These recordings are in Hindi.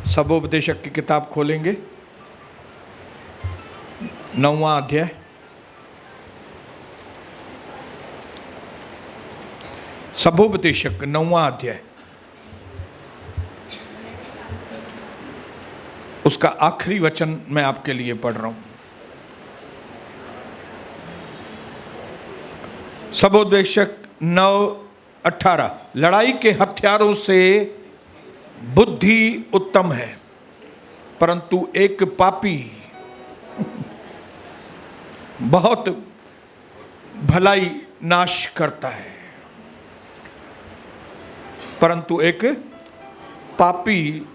सबोपदेशक की किताब खोलेंगे, 9वां अध्याय। सबोपदेशक 9वां अध्याय, उसका आखिरी वचन मैं आपके लिए पढ़ रहा हूं। सबोपदेशक 9:18, लड़ाई के हथियारों से बुद्धि उत्तम है, परंतु एक पापी बहुत भलाई नाश करता है। परंतु एक पापी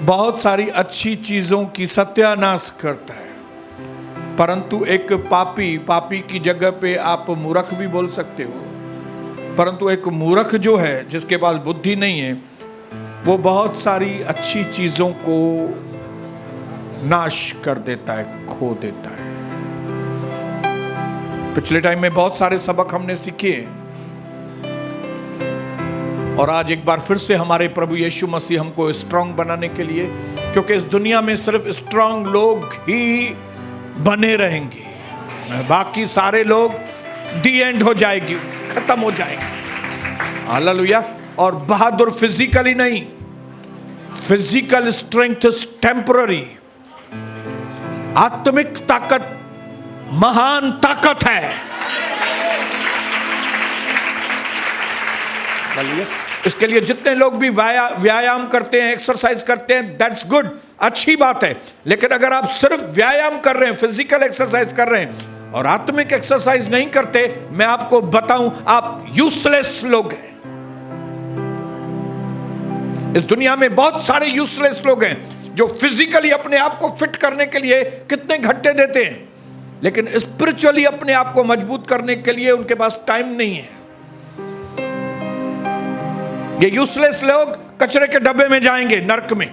बहुत सारी अच्छी चीजों की सत्यानाश करता है। परंतु एक पापी की जगह पे आप मूर्ख भी बोल सकते हो। परंतु एक मूर्ख जो है, जिसके पास बुद्धि नहीं है, वो बहुत सारी अच्छी चीजों को नाश कर देता है, खो देता है। पिछले टाइम में बहुत सारे सबक हमने सीखे और आज एक बार फिर से हमारे प्रभु यीशु मसीह हमको स्ट्रांग बनाने के लिए, क्योंकि इस दुनिया में सिर्फ स्ट्रांग लोग ही बने रहेंगे, बाकी सारे लोग दी एंड हो जाएगी, खत्म हो जाएंगे। हालेलुया। और बहादुर फिजिकली नहीं, फिजिकल स्ट्रेंथ इज टेम्पररी। आत्मिक ताकत महान ताकत है। इसके लिए जितने लोग भी व्यायाम करते हैं, एक्सरसाइज करते हैं, दैट्स गुड, अच्छी बात है। लेकिन अगर आप सिर्फ व्यायाम कर रहे हैं, फिजिकल एक्सरसाइज कर रहे हैं और आत्मिक एक्सरसाइज नहीं करते, मैं आपको बताऊं, आप यूजलेस लोग हैं। इस दुनिया में बहुत सारे यूजलेस लोग हैं जो फिजिकली अपने आप को फिट करने के लिए कितने घंटे देते हैं, लेकिन स्पिरिचुअली अपने आप को मजबूत करने के लिए उनके पास टाइम नहीं है। ये यूजलेस लोग कचरे के डब्बे में जाएंगे, नरक में,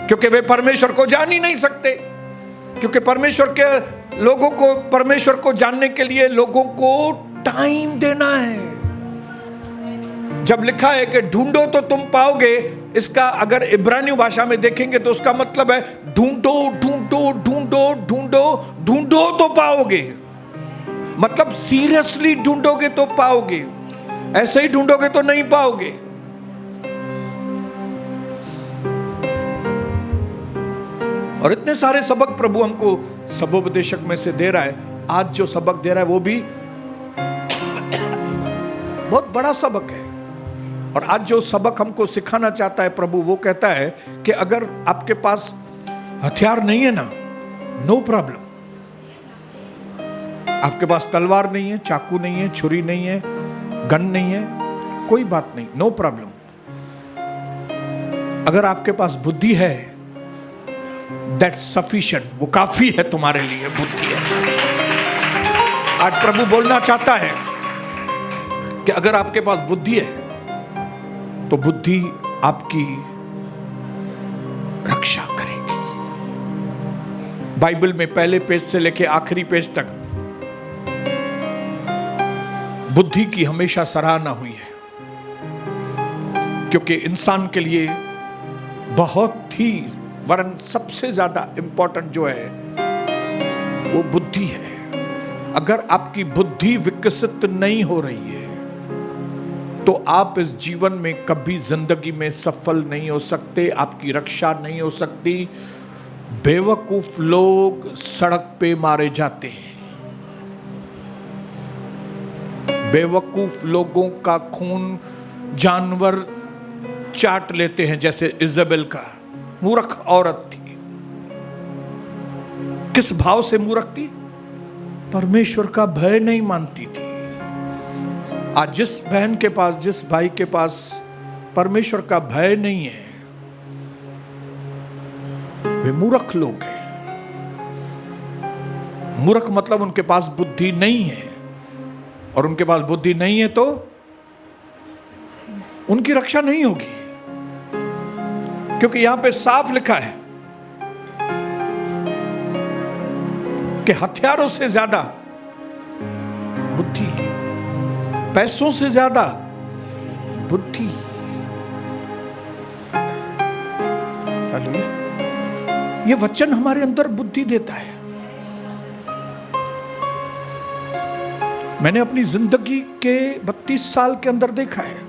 क्योंकि वे परमेश्वर को जान ही नहीं सकते। क्योंकि परमेश्वर के लोगों को, परमेश्वर को जानने के लिए लोगों को टाइम देना है। जब लिखा है कि ढूंढो तो तुम पाओगे, इसका अगर इब्रानी भाषा में देखेंगे तो उसका मतलब है ढूंढो ढूंढो ढूंढो ढूंढो ढूंढो तो पाओगे। मतलब सीरियसली ढूंढोगे तो पाओगे, ऐसे ही ढूंढोगे तो नहीं पाओगे। और इतने सारे सबक प्रभु हमको सबोपदेशक में से दे रहा है। आज जो सबक दे रहा है वो भी बहुत बड़ा सबक है। और आज जो सबक हमको सिखाना चाहता है प्रभु, वो कहता है कि अगर आपके पास हथियार नहीं है ना, नो प्रॉब्लम। आपके पास तलवार नहीं है, चाकू नहीं है, छुरी नहीं है, गन नहीं है, कोई बात नहीं, नो प्रॉब्लम। अगर आपके पास बुद्धि है, दैट्स सफिशिएंट, वो काफी है तुम्हारे लिए, बुद्धि है। आज प्रभु बोलना चाहता है कि अगर आपके पास बुद्धि है तो बुद्धि आपकी रक्षा करेगी। बाइबल में पहले पेज से लेकर आखिरी पेज तक बुद्धि की हमेशा सराहना हुई है, क्योंकि इंसान के लिए बहुत ही, वरन सबसे ज्यादा इंपॉर्टेंट जो है वो बुद्धि है। अगर आपकी बुद्धि विकसित नहीं हो रही है तो आप इस जीवन में कभी जिंदगी में सफल नहीं हो सकते, आपकी रक्षा नहीं हो सकती। बेवकूफ लोग सड़क पे मारे जाते हैं। बेवकूफ लोगों का खून जानवर चाट लेते हैं, जैसे इज़ाबेल का, मूर्ख औरत थी। किस भाव से मूर्ख थी? परमेश्वर का भय नहीं मानती थी। आज जिस बहन के पास, जिस भाई के पास परमेश्वर का भय नहीं है, वे मूर्ख लोग हैं। मूर्ख मतलब उनके पास बुद्धि नहीं है, और उनके पास बुद्धि नहीं है तो उनकी रक्षा नहीं होगी। क्योंकि यहां पे साफ लिखा है कि हथियारों से ज्यादा बुद्धि, पैसों से ज्यादा बुद्धि। हालेलुया। ये वचन हमारे अंदर बुद्धि देता है। मैंने अपनी जिंदगी के 32 साल के अंदर देखा है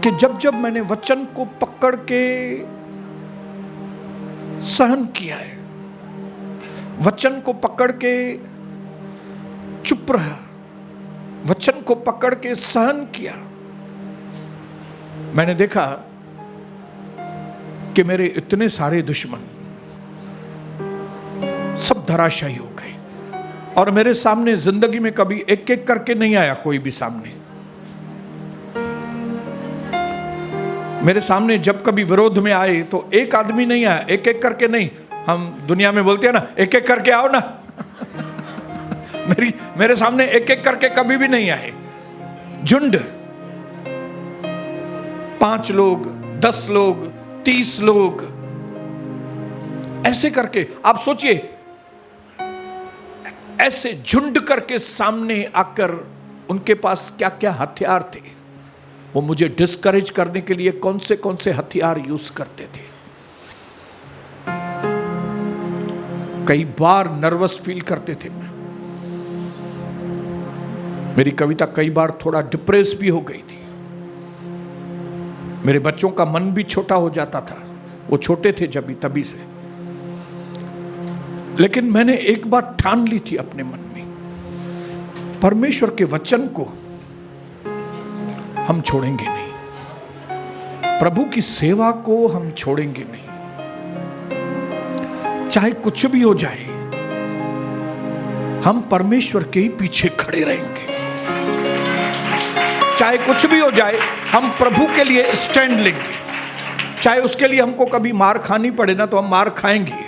कि जब जब मैंने वचन को पकड़ के सहन किया है, वचन को पकड़ के चुप रहा, वचन को पकड़ के सहन किया, मैंने देखा कि मेरे इतने सारे दुश्मन सब धराशायी हो गए। और मेरे सामने जिंदगी में कभी एक एक करके नहीं आया कोई भी सामने। मेरे सामने जब कभी विरोध में आए तो एक आदमी नहीं आया, एक एक करके नहीं। हम दुनिया में बोलते हैं ना, एक एक करके आओ ना। मेरे सामने एक एक करके कभी भी नहीं आए। झुंड, 5 लोग, 10 लोग, 30 लोग, ऐसे करके आप सोचिए, ऐसे झुंड करके सामने आकर उनके पास क्या क्या हथियार थे। वो मुझे डिस्करेज करने के लिए कौन से हथियार यूज करते थे। कई बार नर्वस फील करते थे। मेरी कविता कई बार थोड़ा डिप्रेस भी हो गई थी। मेरे बच्चों का मन भी छोटा हो जाता था, वो छोटे थे जब भी, तभी से। लेकिन मैंने एक बात ठान ली थी अपने मन में, परमेश्वर के वचन को हम छोड़ेंगे नहीं, प्रभु की सेवा को हम छोड़ेंगे नहीं। चाहे कुछ भी हो जाए, हम परमेश्वर के ही पीछे खड़े रहेंगे। चाहे कुछ भी हो जाए, हम प्रभु के लिए स्टैंड लेंगे। चाहे उसके लिए हमको कभी मार खानी पड़े ना, तो हम मार खाएंगे।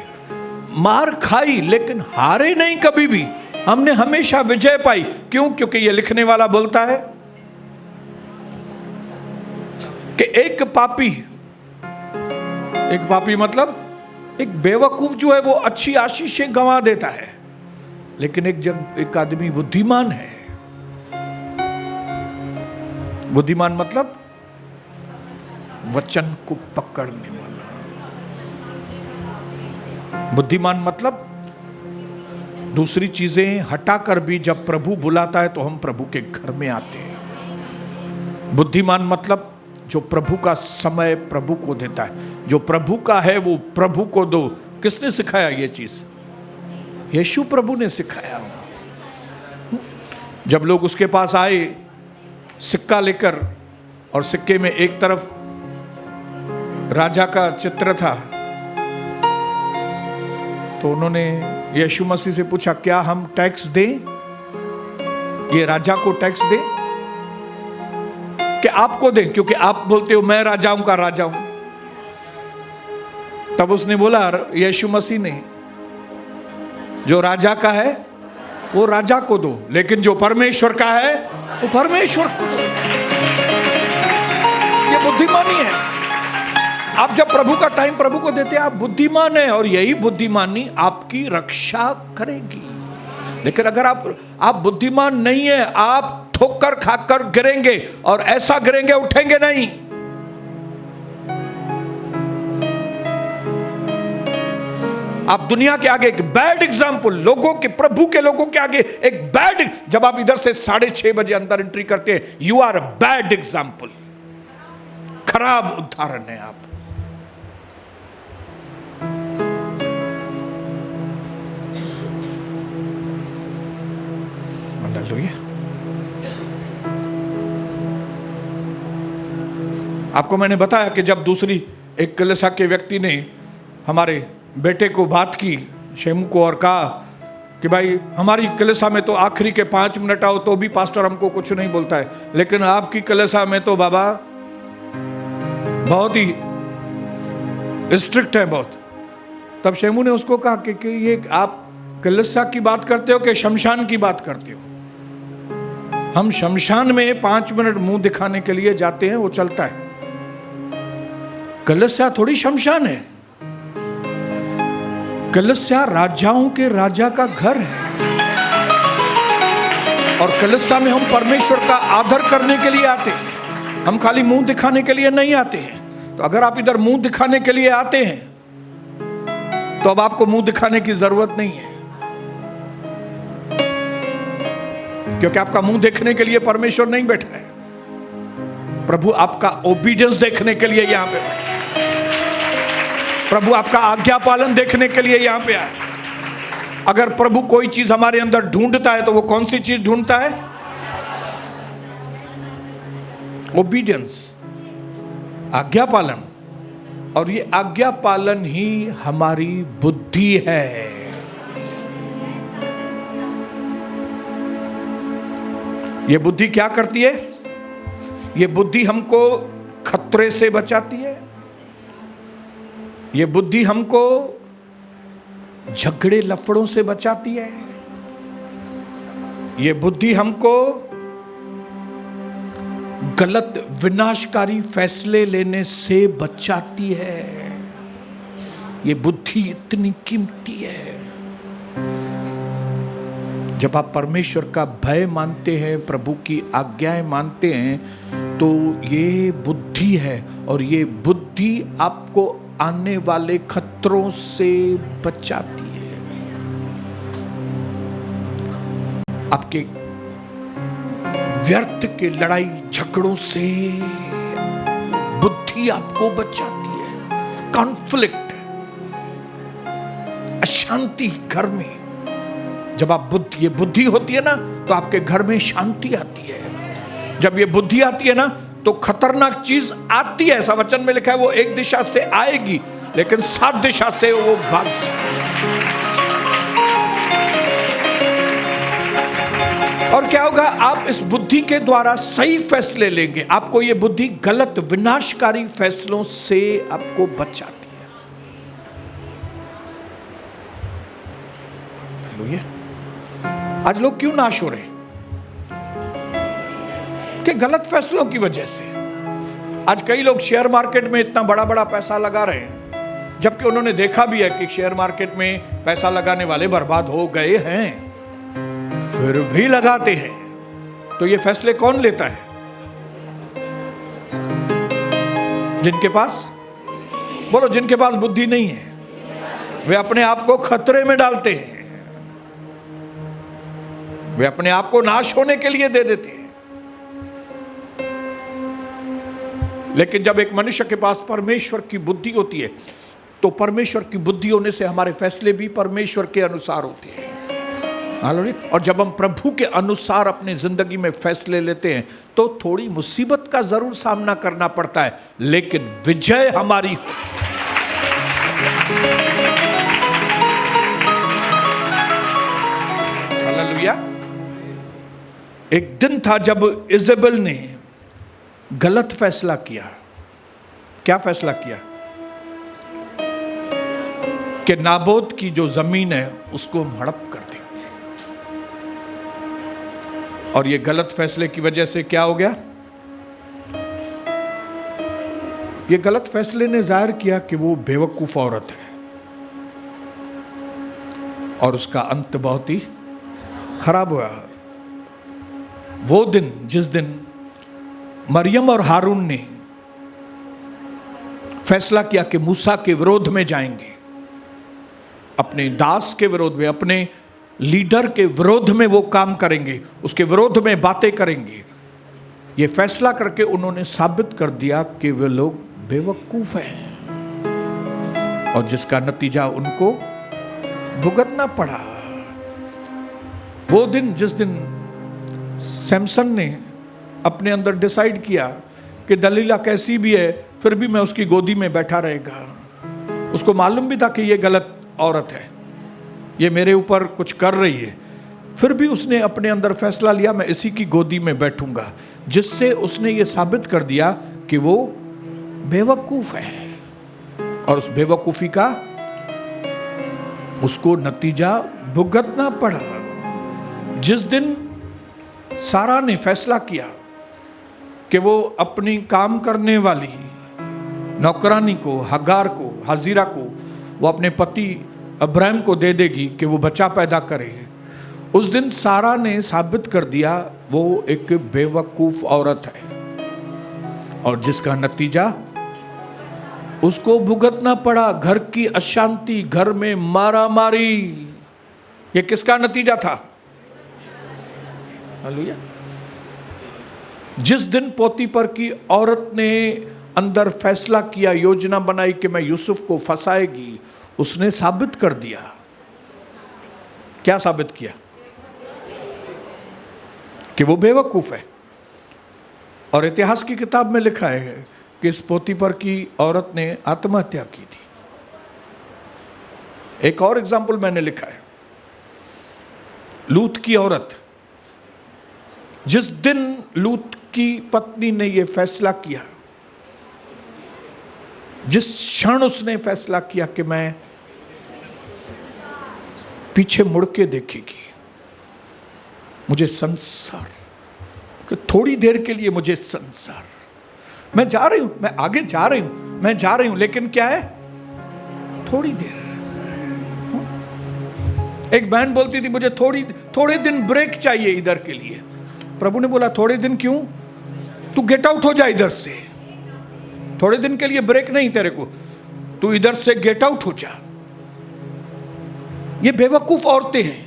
मार खाई लेकिन हारे नहीं कभी भी। हमने हमेशा विजय पाई। क्यों? क्योंकि ये लिखने वाला बोलता है कि एक पापी मतलब एक बेवकूफ जो है वो अच्छी आशीषें गंवा देता है, लेकिन एक आदमी बुद्धिमान है। बुद्धिमान मतलब वचन को पकड़ने वाला। बुद्धिमान मतलब दूसरी चीजें हटाकर भी जब प्रभु बुलाता है तो हम प्रभु के घर में आते हैं। बुद्धिमान मतलब जो प्रभु का समय प्रभु को देता है। जो प्रभु का है वो प्रभु को दो। किसने सिखाया ये चीज? यीशु प्रभु ने सिखाया। जब लोग उसके पास आए सिक्का लेकर, और सिक्के में एक तरफ राजा का चित्र था, तो उन्होंने यीशु मसीह से पूछा, क्या हम टैक्स दें? ये राजा को टैक्स दें कि आपको दें? क्योंकि आप बोलते हो मैं राजाओं का राजा हूं। तब उसने बोला, यीशु मसीह ने, जो राजा का है वो राजा को दो, लेकिन जो परमेश्वर का है वो परमेश्वर को दो। ये बुद्धिमानी है। आप जब प्रभु का टाइम प्रभु को देते हैं, आप बुद्धिमान है, और यही बुद्धिमानी आपकी रक्षा करेगी। लेकिन अगर आप बुद्धिमान नहीं है, आप ठोकर खाकर गिरेंगे, और ऐसा गिरेंगे उठेंगे नहीं। आप दुनिया के आगे एक बैड एग्जाम्पल, लोगों के, प्रभु के लोगों के आगे एक बैड, जब आप इधर से 6:30 बजे अंदर एंट्री करते हैं, you are a bad example. खराब उदाहरण है आप। आपको मैंने बताया कि जब दूसरी एक कलीसिया के व्यक्ति ने हमारे बेटे को बात की, शेमू को, और कहा कि भाई हमारी कलीसिया में तो आखिरी के 5 मिनट आओ तो भी पास्टर हमको कुछ नहीं बोलता है, लेकिन आपकी कलीसिया में तो बाबा बहुत ही स्ट्रिक्ट है बहुत। तब शेमू ने उसको कहा कि ये आप कलीसिया की बात करते हो कि शमशान की बात करते हो? हम शमशान में 5 मिनट मुंह दिखाने के लिए जाते हैं, वो चलता है। कलीसिया थोड़ी शमशान है। कलीसिया राजाओं के राजा का घर है, और कलीसिया में हम परमेश्वर का आदर करने के लिए आते हैं। हम खाली मुंह दिखाने के लिए नहीं आते हैं। तो अगर आप इधर मुंह दिखाने के लिए आते हैं तो अब आपको मुंह दिखाने की जरूरत नहीं है, क्योंकि आपका मुंह देखने के लिए परमेश्वर नहीं बैठा है। प्रभु आपका ओबीडियंस देखने के लिए यहां पे बैठा है। प्रभु आपका आज्ञा पालन देखने के लिए यहां पे आया। अगर प्रभु कोई चीज हमारे अंदर ढूंढता है तो वो कौन सी चीज ढूंढता है? ओबीडियंस, आज्ञा पालन। और ये आज्ञा पालन ही हमारी बुद्धि है। ये बुद्धि क्या करती है? ये बुद्धि हमको खतरे से बचाती है। ये बुद्धि हमको झगड़े लफड़ों से बचाती है। ये बुद्धि हमको गलत विनाशकारी फैसले लेने से बचाती है। ये बुद्धि इतनी कीमती है। जब आप परमेश्वर का भय मानते हैं, प्रभु की आज्ञाएं मानते हैं, तो ये बुद्धि है। और ये बुद्धि आपको आने वाले खतरों से बचाती है। आपके व्यर्थ के लड़ाई झगड़ों से बुद्धि आपको बचाती है। कॉन्फ्लिक्ट, अशांति घर में, जब आप ये बुद्धि होती है ना, तो आपके घर में शांति आती है। जब ये बुद्धि आती है ना, तो खतरनाक चीज आती है। ऐसा वचन में लिखा है, वो एक दिशा से आएगी लेकिन 7 दिशा से वो भाग जाएगी। और क्या होगा? आप इस बुद्धि के द्वारा सही फैसले लेंगे। आपको ये बुद्धि गलत विनाशकारी फैसलों से आपको बचाती है। हालेलुया। आज लोग क्यों नाश हो रहे हैं? कि गलत फैसलों की वजह से। आज कई लोग शेयर मार्केट में इतना बड़ा बड़ा पैसा लगा रहे हैं, जबकि उन्होंने देखा भी है कि शेयर मार्केट में पैसा लगाने वाले बर्बाद हो गए हैं, फिर भी लगाते हैं। तो ये फैसले कौन लेता है? जिनके पास, बोलो, जिनके पास बुद्धि नहीं है, वे अपने आप को खतरे में डालते हैं। वे अपने आप को नाश होने के लिए दे देते हैं। लेकिन जब एक मनुष्य के पास परमेश्वर की बुद्धि होती है, तो परमेश्वर की बुद्धि होने से हमारे फैसले भी परमेश्वर के अनुसार होते हैं। हालेलुया। और जब हम प्रभु के अनुसार अपनी जिंदगी में फैसले लेते हैं, तो थोड़ी मुसीबत का जरूर सामना करना पड़ता है, लेकिन विजय हमारी होती है। हालेलुया। एक दिन था जब इजेबेल ने गलत फैसला किया। क्या फैसला किया? कि नाबोत की जो जमीन है उसको हम हड़प कर देंगे। और ये गलत फैसले की वजह से क्या हो गया? ये गलत फैसले ने जाहिर किया कि वो बेवकूफ औरत है, और उसका अंत बहुत ही खराब हुआ। वो दिन, जिस दिन मरियम और हारून ने फैसला किया कि मूसा के विरोध में जाएंगे, अपने दास के विरोध में, अपने लीडर के विरोध में वो काम करेंगे, उसके विरोध में बातें करेंगे, ये फैसला करके उन्होंने साबित कर दिया कि वे लोग बेवकूफ हैं, और जिसका नतीजा उनको भुगतना पड़ा। वो दिन, जिस दिन सैमसन ने अपने अंदर डिसाइड किया कि दलीला कैसी भी है, फिर भी मैं उसकी गोदी में बैठा रहेगा। उसको मालूम भी था कि ये गलत औरत है, ये मेरे ऊपर कुछ कर रही है, फिर भी उसने अपने अंदर फैसला लिया, मैं इसी की गोदी में बैठूंगा, जिससे उसने ये साबित कर दिया कि वो बेवकूफ है। और उस बेवकूफी का उसको नतीजा भुगतना पड़ा। जिस दिन सारा ने फैसला किया कि वो अपनी काम करने वाली नौकरानी को, हगार को, हाजिरा को, वो अपने पति अब्राहम को दे देगी कि वो बच्चा पैदा करे, उस दिन सारा ने साबित कर दिया वो एक बेवकूफ औरत है, और जिसका नतीजा उसको भुगतना पड़ा घर की अशांति, घर में मारा मारी। ये किसका नतीजा था? हालेलुया। जिस दिन पोतीफर की औरत ने अंदर फैसला किया, योजना बनाई कि मैं यूसुफ को फंसाएगी, उसने साबित कर दिया। क्या साबित किया? कि वो बेवकूफ है। और इतिहास की किताब में लिखा है कि इस पोतीफर की औरत ने आत्महत्या की थी। एक और एग्जाम्पल मैंने लिखा है, लूत की औरत। जिस दिन लूत की पत्नी ने यह फैसला किया, जिस क्षण उसने फैसला किया कि मैं पीछे मुड़ के देखेगी, मुझे संसार, कि थोड़ी देर के लिए मुझे संसार, मैं जा रही हूं, मैं आगे जा रही हूं, मैं जा रही हूं, लेकिन क्या है? थोड़ी देर। एक बहन बोलती थी मुझे थोड़े दिन ब्रेक चाहिए इधर के लिए। प्रभु ने बोला थोड़े दिन क्यों? तू गेट आउट हो जा इधर से। थोड़े दिन के लिए ब्रेक नहीं तेरे को, तू इधर से गेट आउट हो जा। ये बेवकूफ औरतें हैं।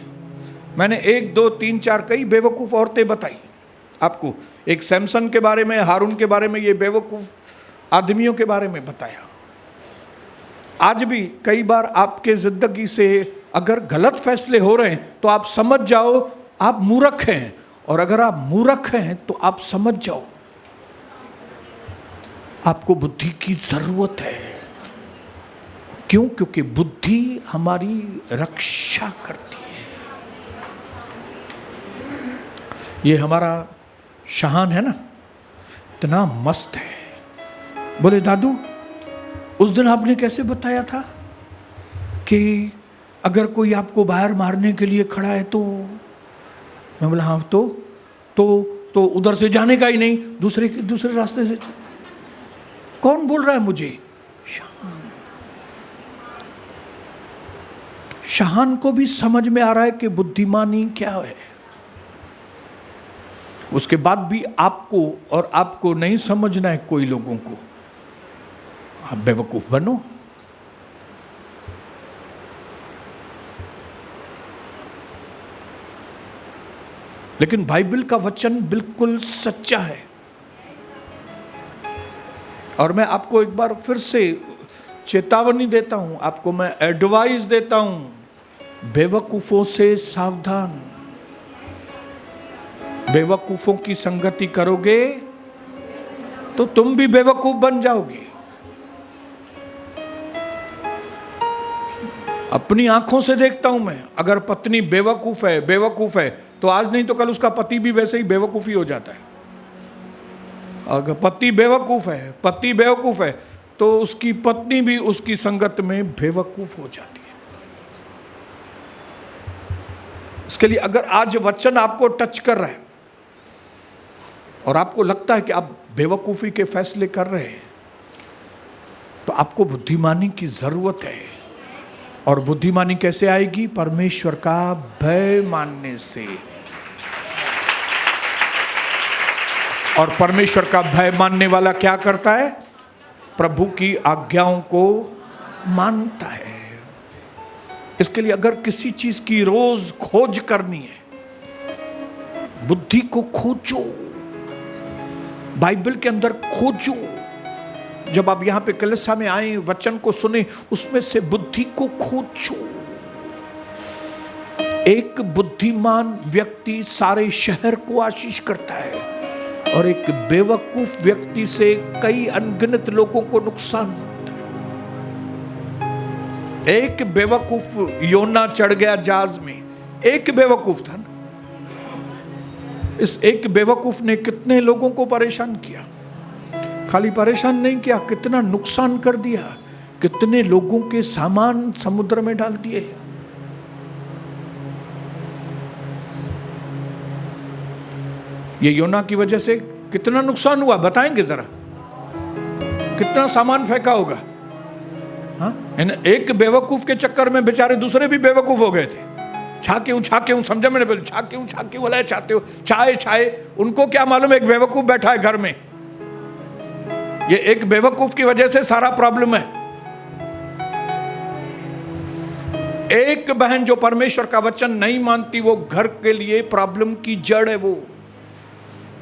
मैंने 1 2 3 4 कई बेवकूफ औरतें बताई आपको। एक सैमसन के बारे में, हारून के बारे में, ये बेवकूफ आदमियों के बारे में बताया। आज भी कई बार आपके जिंदगी से अगर गलत फैसले हो रहे हैं तो आप समझ जाओ आप मूर्ख हैं, और अगर आप मूर्ख हैं तो आप समझ जाओ आपको बुद्धि की जरूरत है। क्यों? क्योंकि बुद्धि हमारी रक्षा करती है। ये हमारा शाहान है ना, इतना मस्त है। बोले दादू उस दिन आपने कैसे बताया था कि अगर कोई आपको बाहर मारने के लिए खड़ा है तो? मैं बोला हाँ, तो उधर से जाने का ही नहीं, दूसरे रास्ते से। कौन बोल रहा है मुझे? शाहान को भी समझ में आ रहा है कि बुद्धिमानी क्या है। उसके बाद भी आपको नहीं समझना है कोई लोगों को, आप बेवकूफ बनो। लेकिन बाइबल का वचन बिल्कुल सच्चा है। और मैं आपको एक बार फिर से चेतावनी देता हूं, आपको मैं एडवाइस देता हूं, बेवकूफों से सावधान। बेवकूफों की संगति करोगे तो तुम भी बेवकूफ बन जाओगे। अपनी आंखों से देखता हूं मैं, अगर पत्नी बेवकूफ है तो आज नहीं तो कल उसका पति भी वैसे ही बेवकूफी हो जाता है। अगर पति बेवकूफ है तो उसकी पत्नी भी उसकी संगत में बेवकूफ हो जाती है। इसके लिए अगर आज वचन आपको टच कर रहा है और आपको लगता है कि आप बेवकूफी के फैसले कर रहे हैं, तो आपको बुद्धिमानी की जरूरत है। और बुद्धिमानी कैसे आएगी? परमेश्वर का भय मानने से। और परमेश्वर का भय मानने वाला क्या करता है? प्रभु की आज्ञाओं को मानता है। इसके लिए अगर किसी चीज की रोज खोज करनी है, बुद्धि को खोजो, बाइबल के अंदर खोजो। जब आप यहां पे कलीसिया में आए, वचन को सुने, उसमें से बुद्धि को खोजो। एक बुद्धिमान व्यक्ति सारे शहर को आशीष करता है, और एक बेवकूफ व्यक्ति से कई अनगिनत लोगों को नुकसान होता है। एक बेवकूफ योना चढ़ गया जहाज में, एक बेवकूफ था ना। इस एक बेवकूफ ने कितने लोगों को परेशान किया। खाली परेशान नहीं किया, कितना नुकसान कर दिया, कितने लोगों के सामान समुद्र में डाल दिए। ये योना की वजह से कितना नुकसान हुआ बताएंगे जरा? कितना सामान फेंका होगा? हाँ, एक बेवकूफ के चक्कर में बेचारे दूसरे भी बेवकूफ हो गए थे। छा क्यों समझा मैंने बोला, छा क्यों बोला, चाहते हो छाए। उनको क्या मालूम एक बेवकूफ बैठा है घर में, ये एक बेवकूफ की वजह से सारा प्रॉब्लम है। एक बहन जो परमेश्वर का वचन नहीं मानती, वो घर के लिए प्रॉब्लम की जड़ है। वो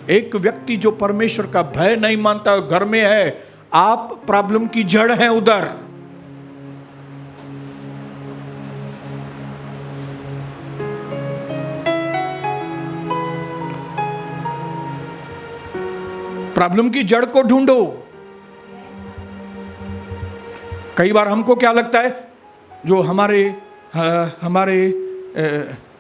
एक व्यक्ति जो परमेश्वर का भय नहीं मानता घर में है, आप प्रॉब्लम की जड़ है उधर। प्रॉब्लम की जड़ को ढूंढो। कई बार हमको क्या लगता है, जो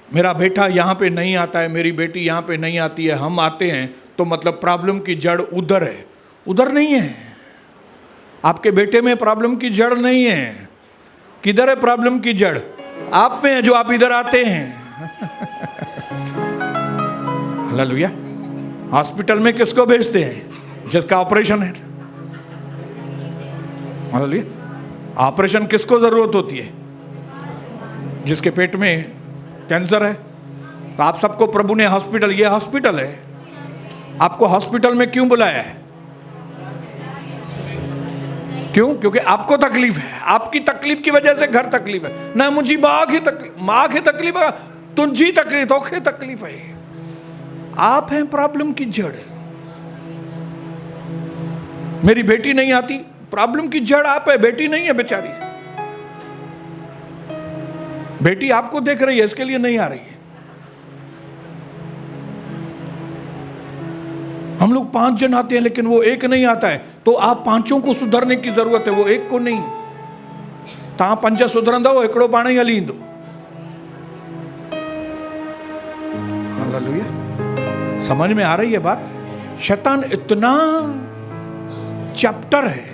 मेरा बेटा यहां पे नहीं आता है, मेरी बेटी यहां पे नहीं आती है, हम आते हैं, तो मतलब प्रॉब्लम की जड़ उधर है। उधर नहीं है। आपके बेटे में प्रॉब्लम की जड़ नहीं है। किधर है प्रॉब्लम की जड़? आप में है, जो आप इधर आते हैं। हालेलुया। हॉस्पिटल में किसको भेजते हैं? जिसका ऑपरेशन है। हालेलुया। ऑपरेशन किसको जरूरत होती है? जिसके पेट में कैंसर है। तो आप सबको प्रभु ने हॉस्पिटल, ये हॉस्पिटल है, आपको हॉस्पिटल में क्यों बुलाया है? क्यों? क्योंकि आपको तकलीफ है। आपकी तकलीफ की वजह से घर तकलीफ है ना। मुझे मां की तकलीफ है, तुझी तकलीफ, तोखे तकलीफ है। आप हैं प्रॉब्लम की जड़। मेरी बेटी नहीं आती, प्रॉब्लम की जड़ आप है, बेटी नहीं है बेचारी। बेटी आपको देख रही है, इसके लिए नहीं आ रही है। हम लोग 5 जन आते हैं, लेकिन वो एक नहीं आता है, तो आप 5 को सुधरने की जरूरत है, वो एक को नहीं। तहां 5 सुधरंदा, वो एकड़ो पाण ही हली ईंदो। हालेलुया। समझ में आ रही है बात? शैतान इतना चैप्टर है,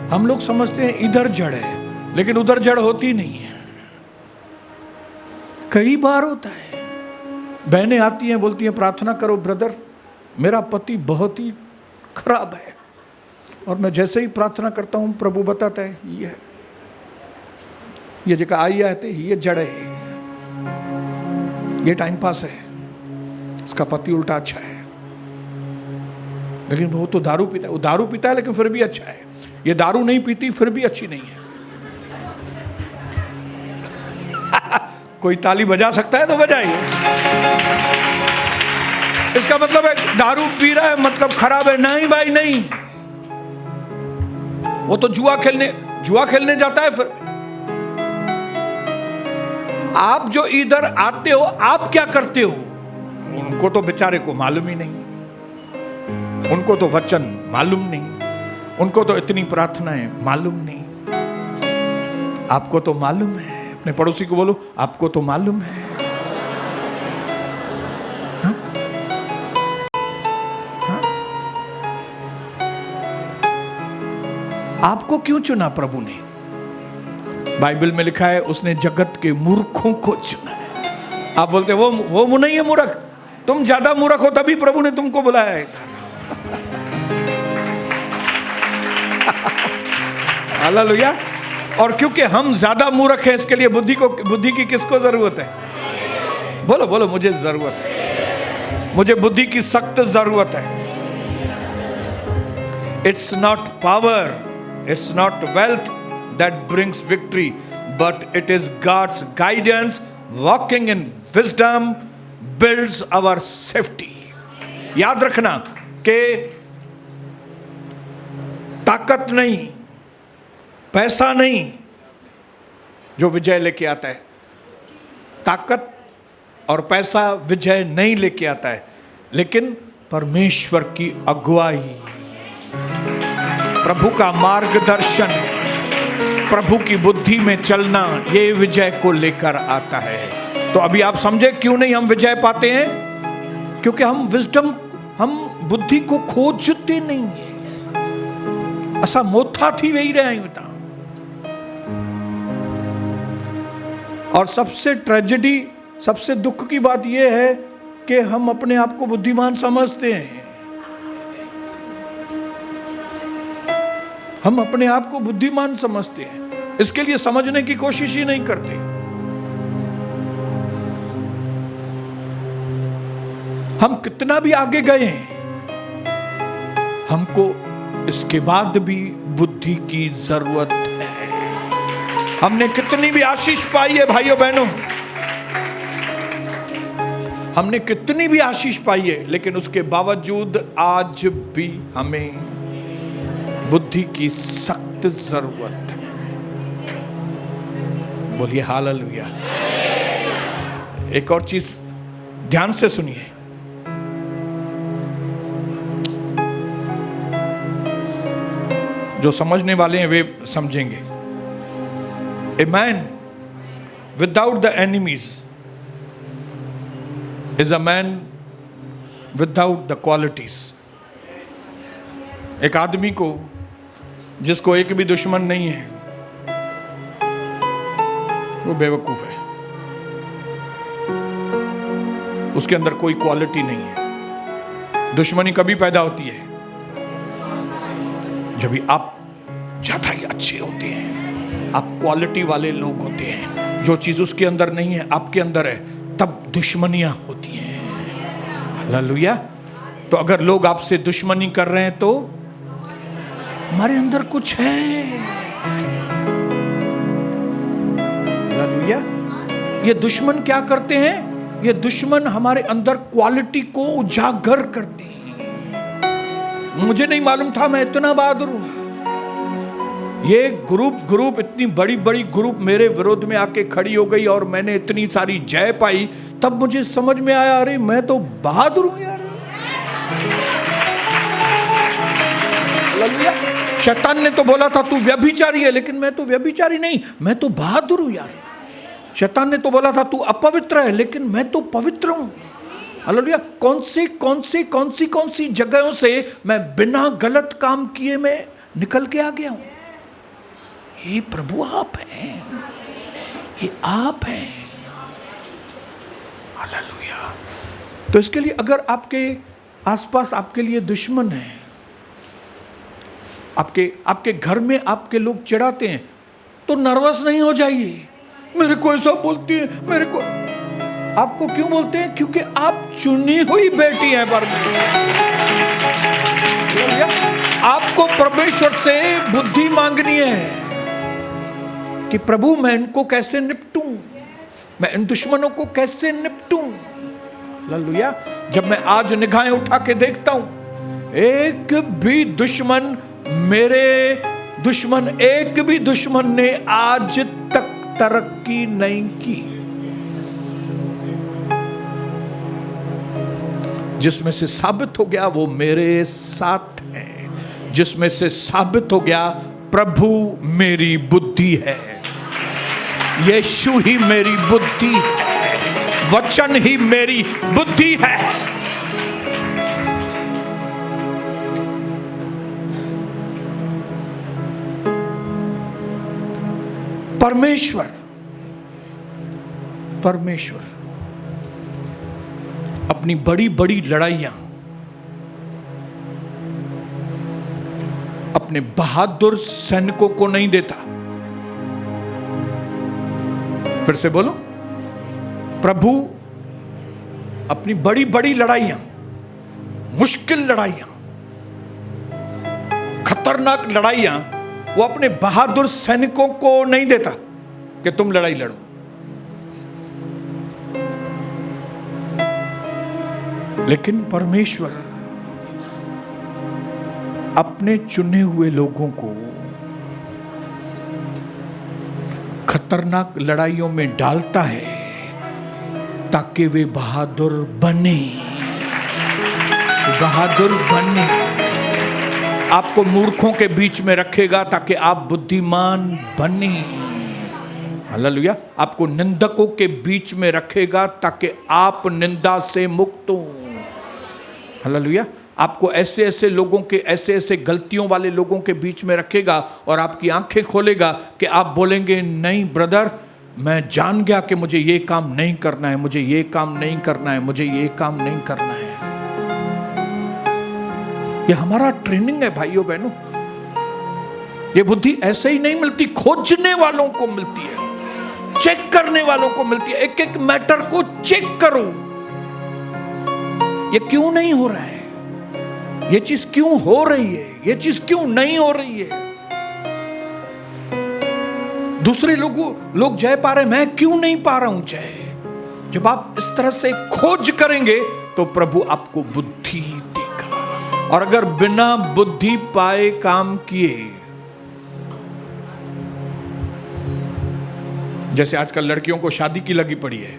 हम लोग समझते हैं इधर जड़ है, लेकिन उधर जड़ होती नहीं है। कई बार होता है, बहनें आती हैं, बोलती हैं प्रार्थना करो ब्रदर, मेरा पति बहुत ही खराब है। और मैं जैसे ही प्रार्थना करता हूं, प्रभु बताता है ये जगह आई आते, ये जड़ है, ये टाइम पास है, इसका पति उल्टा अच्छा है। लेकिन वो तो दारू पीता है, वो दारू पीता है लेकिन फिर भी अच्छा है। ये दारू नहीं पीती फिर भी अच्छी नहीं है। कोई ताली बजा सकता है तो बजाइए। इसका मतलब है दारू पी रहा है मतलब खराब है? नहीं भाई नहीं। वो तो जुआ खेलने जाता है। फिर आप जो इधर आते हो, आप क्या करते हो? उनको तो बेचारे को मालूम ही नहीं, उनको तो वचन मालूम नहीं, उनको तो इतनी प्रार्थनाएं मालूम नहीं। आपको तो मालूम है। अपने पड़ोसी को बोलो, आपको तो मालूम है। हाँ? हाँ? आपको क्यों चुना प्रभु ने? बाइबल में लिखा है उसने जगत के मूर्खों को चुना है। आप बोलते वो नहीं है मूर्ख, तुम ज्यादा मूर्ख हो, तभी प्रभु ने तुमको बुलाया है इधर। हालेलुया। और क्योंकि हम ज्यादा मूर्ख हैं, इसके लिए बुद्धि की किसको जरूरत है? बोलो बोलो, मुझे जरूरत है, मुझे बुद्धि की सख्त जरूरत है। It's not power, it's not wealth that brings victory, but it is God's guidance. Walking in wisdom builds our safety. याद रखना कि ताकत नहीं, पैसा नहीं जो विजय लेके आता है। ताकत और पैसा विजय नहीं लेके आता है, लेकिन परमेश्वर की अगुवाई, प्रभु का मार्गदर्शन, प्रभु की बुद्धि में चलना, ये विजय को लेकर आता है। तो अभी आप समझे क्यों नहीं हम विजय paते हैं? क्योंकि हम विजडम, हम बुद्धि को खोजते नहीं है। ऐसा मोथा थी वही रहे होता। और सबसे ट्रेजेडी, सबसे दुख की बात यह है कि हम अपने आप को बुद्धिमान समझते हैं। हम अपने आप को बुद्धिमान समझते हैं, इसके लिए समझने की कोशिश ही नहीं करते। हम कितना भी आगे गए हैं, हमको इसके बाद भी बुद्धि की जरूरत है। हमने कितनी भी आशीष पाई है भाइयों बहनों, हमने कितनी भी आशीष पाई है, लेकिन उसके बावजूद आज भी हमें बुद्धि की सख्त जरूरत है। बोलिए हालेलुया। एक और चीज ध्यान से सुनिए, जो समझने वाले हैं वे समझेंगे। A man without the enemies is a man without the qualities. एक आदमी को जिसको एक भी दुश्मन नहीं है वो बेवकूफ है, उसके अंदर कोई क्वालिटी नहीं है। दुश्मनी कभी पैदा होती है जब भी आप ज्यादा ही अच्छे होते हैं, आप क्वालिटी वाले लोग होते हैं, जो चीज उसके अंदर नहीं है आपके अंदर है, तब दुश्मनियां होती हैं। हालेलुया। तो अगर लोग आपसे दुश्मनी कर रहे हैं तो हमारे अंदर कुछ है। हालेलुया। ये दुश्मन क्या करते हैं? ये दुश्मन हमारे अंदर क्वालिटी को उजागर करते हैं। मुझे नहीं मालूम था मैं इतना बहादुर हूं। ये ग्रुप इतनी बड़ी बड़ी ग्रुप मेरे विरोध में आके खड़ी हो गई और मैंने इतनी सारी जय पाई, तब मुझे समझ में आया अरे मैं तो बहादुर हूं यार। शैतान ने तो बोला था तू व्यभिचारी है, लेकिन मैं तो व्यभिचारी नहीं, मैं तो बहादुर हूं यार। शैतान ने तो बोला था तू अपवित्र है, लेकिन मैं तो पवित्र हूं। हालेलुया। कौन सी जगहों से मैं बिना गलत काम किए मैं निकल के आ गया हूं। ये प्रभु आप हैं, ये आप हैं। हालेलुया। तो इसके लिए अगर आपके आसपास आपके लिए दुश्मन है, आपके घर में आपके लोग चिढ़ाते हैं, तो नर्वस नहीं हो जाइए। मेरे को ऐसा बोलती है, मेरे को। आपको क्यों बोलते हैं? क्योंकि आप चुनी हुई बेटी हैं परमेश्वर। आपको परमेश्वर से बुद्धि मांगनी है कि प्रभु मैं इनको कैसे निपटूं, मैं इन दुश्मनों को कैसे निपटूं। हालेलुया। जब मैं आज निगाहें उठा के देखता हूं, एक भी दुश्मन ने आज तक तरक्की नहीं की। जिसमें से साबित हो गया वो मेरे साथ है, जिसमें से साबित हो गया प्रभु मेरी बुद्धि है, यीशु ही मेरी बुद्धि है, वचन ही मेरी बुद्धि है। परमेश्वर अपनी बड़ी बड़ी लड़ाइयां अपने बहादुर सैनिकों को नहीं देता। फिर से बोलो, प्रभु अपनी बड़ी बड़ी लड़ाइयां, मुश्किल लड़ाइयां, खतरनाक लड़ाइयां वो अपने बहादुर सैनिकों को नहीं देता कि तुम लड़ाई लड़ो। लेकिन परमेश्वर अपने चुने हुए लोगों को खतरनाक लड़ाइयों में डालता है ताकि वे बहादुर बने। आपको मूर्खों के बीच में रखेगा ताकि आप बुद्धिमान बने। हालेलुया। आपको निंदकों के बीच में रखेगा ताकि आप निंदा से मुक्त हो। हालेलुया। आपको ऐसे ऐसे लोगों के, ऐसे ऐसे गलतियों वाले लोगों के बीच में रखेगा और आपकी आंखें खोलेगा कि आप बोलेंगे नहीं ब्रदर, मैं जान गया कि मुझे ये काम नहीं करना है, मुझे ये काम नहीं करना है, मुझे ये काम नहीं करना है। ये हमारा ट्रेनिंग है भाइयों बहनों। ये बुद्धि ऐसे ही नहीं मिलती, खोजने वालों को मिलती है, चेक करने वालों को मिलती है। एक एक मैटर को चेक करो, ये क्यों नहीं हो रहा है, ये चीज क्यों हो रही है, ये चीज क्यों नहीं हो रही है। दूसरे लोग जय पा रहे, मैं क्यों नहीं पा रहा हूं जय। जब आप इस तरह से खोज करेंगे तो प्रभु आपको बुद्धि देगा। और अगर बिना बुद्धि पाए काम किए, जैसे आजकल लड़कियों को शादी की लगी पड़ी है,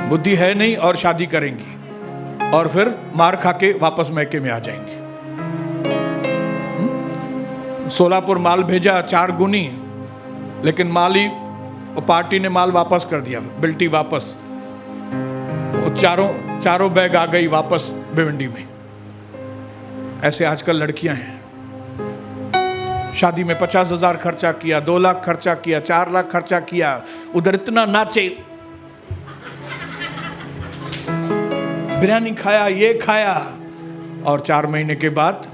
बुद्धि है नहीं और शादी करेंगी और फिर मार खा के वापस मैके में आ जाएंगी। सोलापुर माल भेजा 4 गुनी, लेकिन माली पार्टी ने माल वापस कर दिया, बिल्टी वापस। वो चारों बैग आ गई वापस भिवंडी में। ऐसे आजकल लड़कियां हैं। शादी में 50,000 खर्चा किया, 2 लाख खर्चा किया, 4 लाख खर्चा किया, उधर इतना नाचे, बिरयानी खाया, ये खाया, और 4 महीने के बाद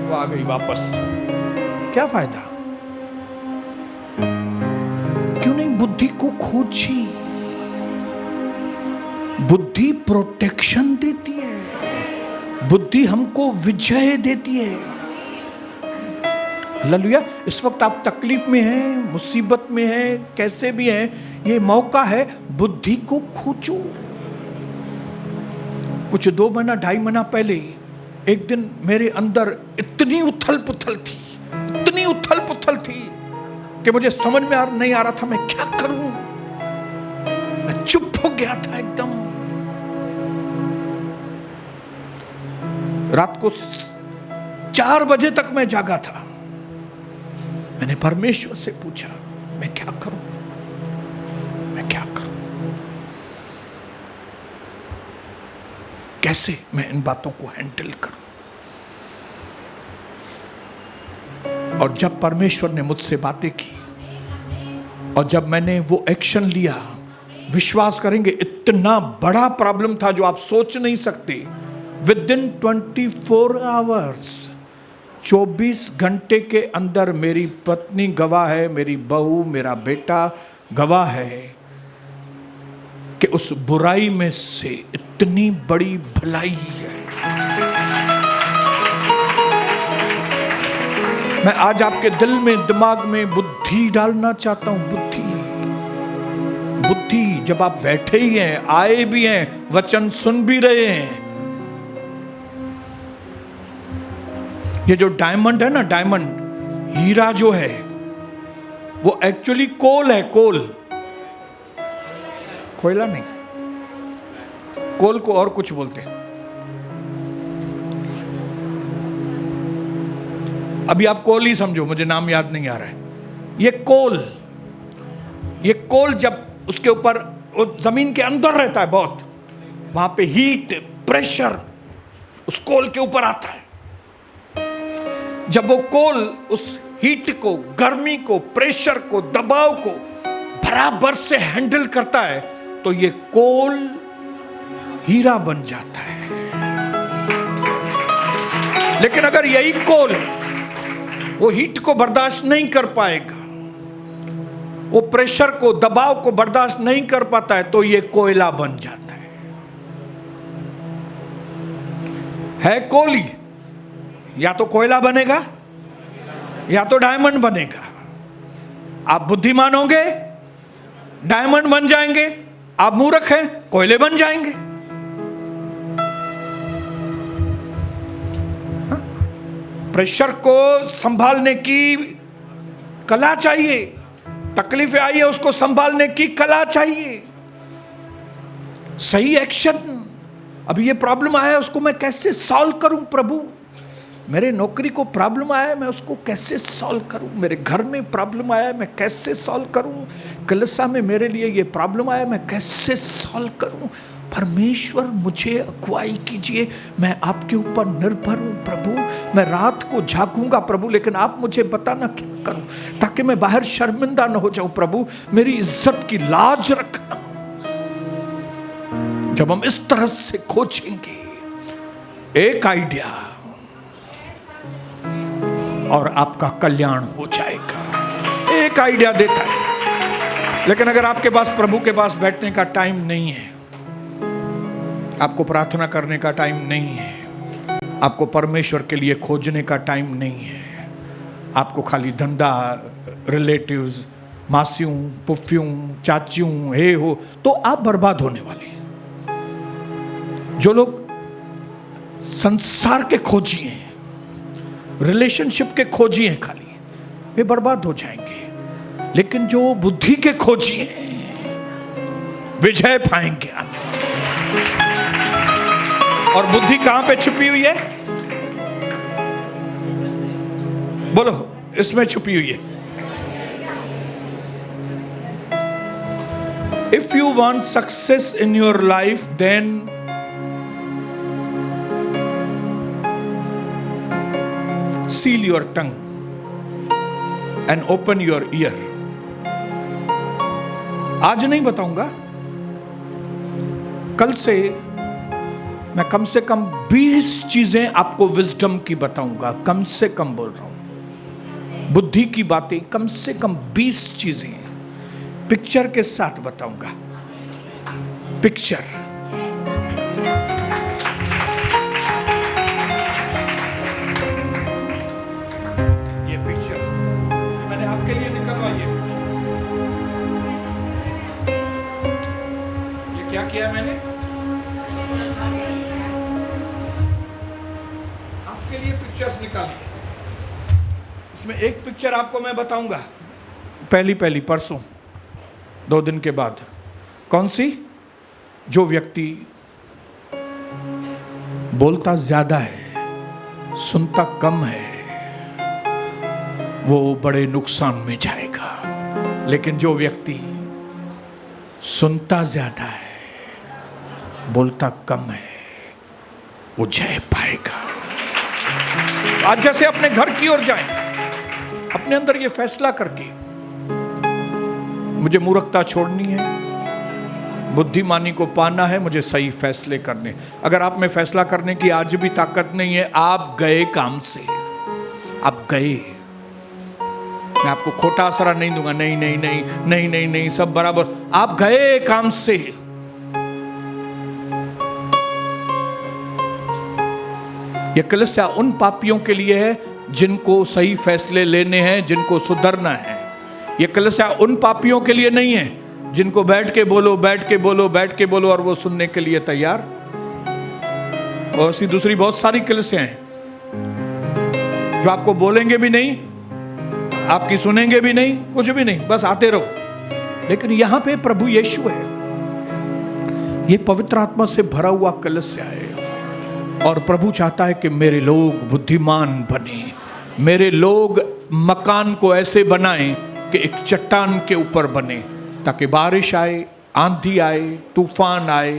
वो आ गई वापस। क्या फायदा? क्यों नहीं बुद्धि को खोजी? बुद्धि प्रोटेक्शन देती है, बुद्धि हमको विजय देती है। हालेलुया। इस वक्त आप तकलीफ में हैं, मुसीबत में हैं, कैसे भी हैं, ये मौका है बुद्धि को खोजो। कुछ 2 महीना 2.5 महीना पहले एक दिन मेरे अंदर इतनी उथल पुथल थी कि मुझे समझ में नहीं आ रहा था मैं क्या करूं। मैं चुप हो गया था एकदम। रात को 4 बजे तक मैं जागा था। मैंने परमेश्वर से पूछा, मैं क्या करूं, मैं क्या करूं, कैसे मैं इन बातों को हैंडल करूं। और जब परमेश्वर ने मुझसे बातें की और जब मैंने वो एक्शन लिया, विश्वास करेंगे इतना बड़ा प्रॉब्लम था जो आप सोच नहीं सकते। विदिन 24 आवर्स, 24 घंटे के अंदर मेरी पत्नी गवाह है, मेरी बहू, मेरा बेटा गवाह है कि उस बुराई में से इतनी बड़ी भलाई है। मैं आज आपके दिल में, दिमाग में बुद्धि डालना चाहता हूं। बुद्धि, जब आप बैठे ही हैं, आए भी हैं, वचन सुन भी रहे हैं, ये जो डायमंड है ना, डायमंड हीरा जो है, वो एक्चुअली कोल है। कोयला नहीं, कोल को और कुछ बोलते हैं। अभी आप कोल ही समझो, मुझे नाम याद नहीं आ रहा है। ये कोल जब उसके ऊपर, वो जमीन के अंदर रहता है बहुत, वहां पे हीट, प्रेशर उस कोल के ऊपर आता है। जब वो कोल उस हीट को, गर्मी को, प्रेशर को, दबाव को बराबर से हैंडल करता है तो ये कोल हीरा बन जाता है। लेकिन अगर यही कोल वो हीट को बर्दाश्त नहीं कर पाएगा, वो प्रेशर को, दबाव को बर्दाश्त नहीं कर पाता है, तो ये कोयला बन जाता है कोली। या तो कोयला बनेगा या तो डायमंड बनेगा। आप बुद्धिमान होंगे, डायमंड बन जाएंगे। आप मूर्ख हैं, कोयले बन जाएंगे। प्रेशर को संभालने की कला चाहिए, तकलीफें आई है उसको संभालने की कला चाहिए, सही एक्शन। अभी ये प्रॉब्लम आया है, उसको मैं कैसे सॉल्व करूं प्रभु। मेरे नौकरी को प्रॉब्लम आया है, मैं उसको कैसे सॉल्व करूं। मेरे घर में प्रॉब्लम आया है, मैं कैसे सॉल्व करूं। कलिसिया में मेरे लिए ये प्रॉब्लम आया है, मैं कैसे सॉल्व करूं। परमेश्वर मुझे अगुवाई कीजिए, मैं आपके ऊपर निर्भर हूं प्रभु। मैं रात को जागूंगा प्रभु, लेकिन आप मुझे बताना क्या करूं ताकि मैं बाहर शर्मिंदा न हो जाऊं प्रभु। मेरी इज्जत की लाज रखना। जब हम इस तरह से खोजेंगे, एक आइडिया और आपका कल्याण हो जाएगा। एक आइडिया देता है, लेकिन अगर आपके पास, प्रभु के पास बैठने का टाइम नहीं है, आपको प्रार्थना करने का टाइम नहीं है, आपको परमेश्वर के लिए खोजने का टाइम नहीं है, आपको खाली धंधा, रिलेटिव्स, मासियों, पुफ्फियों, चाचियों, हे हो, तो आप बर्बाद होने वाले हैं। जो लोग संसार के खोजी हैं, रिलेशनशिप के खोजी हैं खाली, वे बर्बाद हो जाएंगे। लेकिन जो बुद्धि के खोजी हैं, विजय पाएंगे। और बुद्धि कहां पे छुपी हुई है? बोलो, इसमें छुपी हुई है। If you want success in your life, then seal your tongue and open your ear. आज नहीं बताऊंगा, कल से मैं कम से कम 20 चीजें आपको विजडम की बताऊंगा। कम से कम बोल रहा हूं, बुद्धि की बातें कम से कम 20 चीजें पिक्चर के साथ बताऊंगा। पिक्चर, ये पिक्चर्स मैंने आपके लिए निकलवाई है। ये क्या किया मैंने आपके लिए? पिक्चर्स निकाली है। इसमें एक पिक्चर आपको मैं बताऊंगा, पहली परसों, 2 दिन के बाद। कौन सी? जो व्यक्ति बोलता ज्यादा है, सुनता कम है, वो बड़े नुकसान में जाएगा। लेकिन जो व्यक्ति सुनता ज्यादा है, बोलता कम है, वो जय पाएगा। आज जैसे अपने घर की ओर जाएं, अपने अंदर ये फैसला करके, मुझे मूर्खता छोड़नी है, बुद्धिमानी को पाना है, मुझे सही फैसले करने। अगर आप में फैसला करने की आज भी ताकत नहीं है, आप गए काम से, आप गए। मैं आपको खोटा आसरा नहीं दूंगा, नहीं नहीं नहीं नहीं नहीं नहीं, सब बराबर, आप गए काम से। यह कलीसिया उन पापियों के लिए है जिनको सही फैसले लेने हैं, जिनको सुधरना है। ये कलीसिया उन पापियों के लिए नहीं है जिनको बैठ के बोलो, बैठ के बोलो, बैठ के बोलो और वो सुनने के लिए तैयार। और ऐसी दूसरी बहुत सारी कलीसियां हैं जो आपको बोलेंगे भी नहीं, आपकी सुनेंगे भी नहीं, कुछ भी नहीं, बस आते रहो। लेकिन यहां पे प्रभु यीशु है, ये पवित्र आत्मा से भरा हुआ कलीसिया है। और प्रभु चाहता है कि मेरे लोग बुद्धिमान बने, मेरे लोग मकान को ऐसे बनाएं कि एक चट्टान के ऊपर बने, ताकि बारिश आए, आंधी आए, तूफान आए,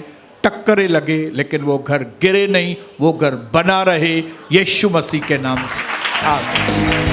टक्करें लगे, लेकिन वो घर गिरे नहीं, वो घर बना रहे। यीशु मसीह के नाम से आमीन।